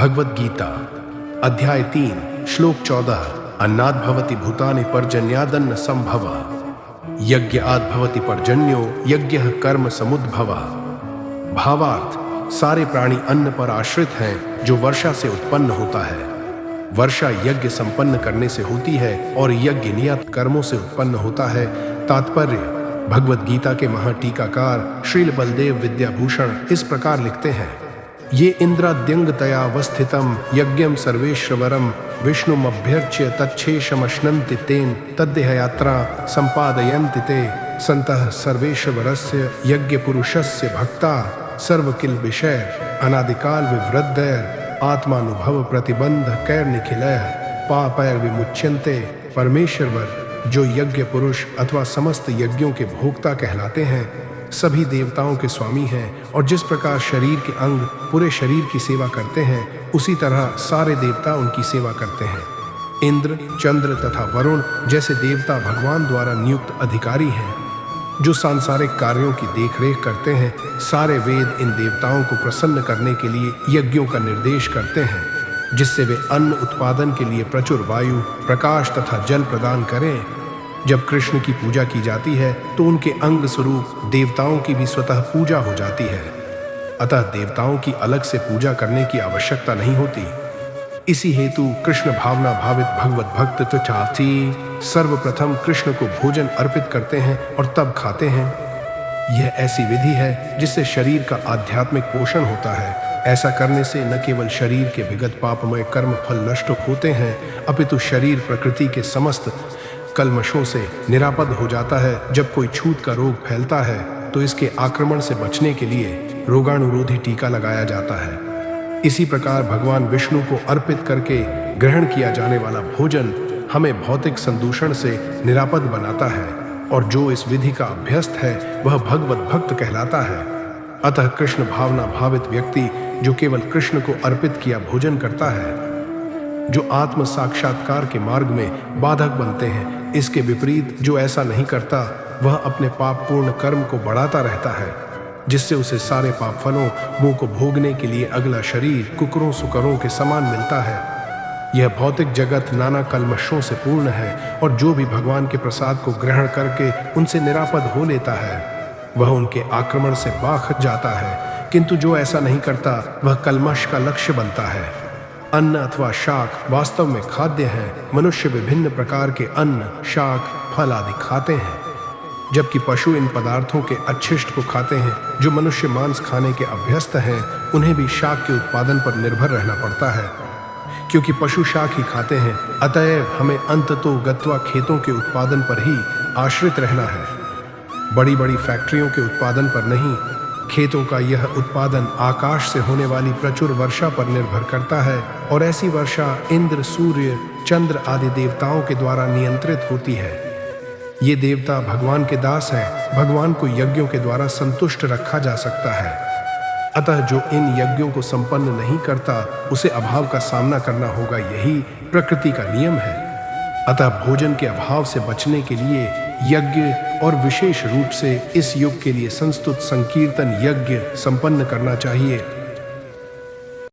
भगवद गीता अध्याय 3 श्लोक 14 अन्नाद भवति भूतानि पर्जन्यादन्न संभव यज्ञाद भवति पर्जन्यो यज्ञ कर्म समुद्भव। भावार्थ, सारे प्राणी अन्न पर आश्रित हैं जो वर्षा से उत्पन्न होता है। वर्षा यज्ञ संपन्न करने से होती है और यज्ञ नियत कर्मों से उत्पन्न होता है। तात्पर्य, भगवद गीता के महाटीकाकार श्रील बलदेव विद्याभूषण इस प्रकार लिखते हैं, ये इंद्राद्यंगतया अवस्थितम यज्ञम सर्वेश्वरम विष्णुमभ्यर्च्य तच्छेषमश्नन्ति तेन तद्देहयात्रा संपादयन्ति ते संतः सर्वेश्वरस्य यज्ञ पुरुषस्य भक्ता सर्वकिल विषय अनादिकाल विवृद्धैर आत्मानुभव प्रतिबंध कैर निखिलय पापैर विमुच्यन्ते। परमेश्वर जो यज्ञ पुरुष अथवा समस्त यज्ञों के भोक्ता कहलाते हैं, सभी देवताओं के स्वामी हैं और जिस प्रकार शरीर के अंग पूरे शरीर की सेवा करते हैं, उसी तरह सारे देवता उनकी सेवा करते हैं। इंद्र, चंद्र तथा वरुण जैसे देवता भगवान द्वारा नियुक्त अधिकारी हैं जो सांसारिक कार्यों की देखरेख करते हैं। सारे वेद इन देवताओं को प्रसन्न करने के लिए यज्ञों का निर्देश करते हैं, जिससे वे अन्न उत्पादन के लिए प्रचुर वायु, प्रकाश तथा जल प्रदान करें। जब कृष्ण की पूजा की जाती है तो उनके अंग स्वरूप देवताओं की भी स्वतः पूजा हो जाती है, अतः देवताओं की अलग से पूजा करने की आवश्यकता नहीं होती। इसी हेतु कृष्ण भावना भावित भगवत भक्त तो चाची सर्वप्रथम कृष्ण को भोजन अर्पित करते हैं और तब खाते हैं। यह ऐसी विधि है जिससे शरीर का आध्यात्मिक पोषण होता है। ऐसा करने से न केवल शरीर के विगत पापमय कर्म फल नष्ट होते हैं, अपितु शरीर प्रकृति के समस्त कलमशों से निरापद हो जाता है। जब कोई छूत का रोग फैलता है तो इसके आक्रमण से बचने के लिए रोगाणुरोधी टीका लगाया जाता है। इसी प्रकार भगवान विष्णु को अर्पित करके ग्रहण किया जाने वाला भोजन हमें भौतिक संदूषण से निरापद बनाता है, और जो इस विधि का अभ्यस्त है वह भगवत भक्त कहलाता है। अतः कृष्ण भावना भावित व्यक्ति जो केवल कृष्ण को अर्पित किया भोजन करता है, जो आत्म साक्षात्कार के मार्ग में बाधक बनते हैं। इसके विपरीत जो ऐसा नहीं करता, वह अपने पापपूर्ण कर्म को बढ़ाता रहता है, जिससे उसे सारे पाप फलों मुंह को भोगने के लिए अगला शरीर कुकरों सुकरों के समान मिलता है। यह भौतिक जगत नाना कलमशों से पूर्ण है, और जो भी भगवान के प्रसाद को ग्रहण करके उनसे निरापद हो लेता है, वह उनके आक्रमण से बाख जाता है। किंतु जो ऐसा नहीं करता, वह कलमश का लक्ष्य बनता है। अन्न अथवा शाक वास्तव में खाद्य हैं। मनुष्य विभिन्न प्रकार के अन्न, शाक, फल आदि खाते हैं, जबकि पशु इन पदार्थों के अच्छिष्ट को खाते हैं। जो मनुष्य मांस खाने के अभ्यस्त हैं, उन्हें भी शाक के उत्पादन पर निर्भर रहना पड़ता है, क्योंकि पशु शाक ही खाते हैं। अतएव हमें अंततो गत्वा खेतों के उत्पादन पर ही आश्रित रहना है, बड़ी बड़ी फैक्ट्रियों के उत्पादन पर नहीं। खेतों का यह उत्पादन आकाश से होने वाली प्रचुर वर्षा पर निर्भर करता है, और ऐसी वर्षा इंद्र, सूर्य, चंद्र आदि देवताओं के द्वारा नियंत्रित होती है। ये देवता भगवान के दास हैं। भगवान को यज्ञों के द्वारा संतुष्ट रखा जा सकता है, अतः जो इन यज्ञों को संपन्न नहीं करता, उसे अभाव का सामना करना होगा। यही प्रकृति का नियम है। अतः भोजन के अभाव से बचने के लिए यज्ञ, और विशेष रूप से इस युग के लिए संस्तुत संकीर्तन यज्ञ संपन्न करना चाहिए।